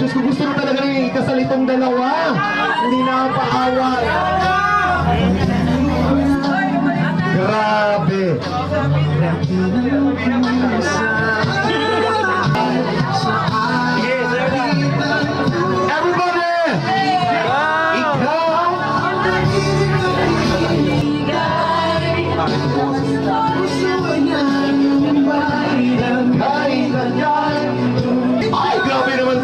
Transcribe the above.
Diyos ko, gusto na talaga rin ikasal itong dalawa. Hindi na paawal. Grabe.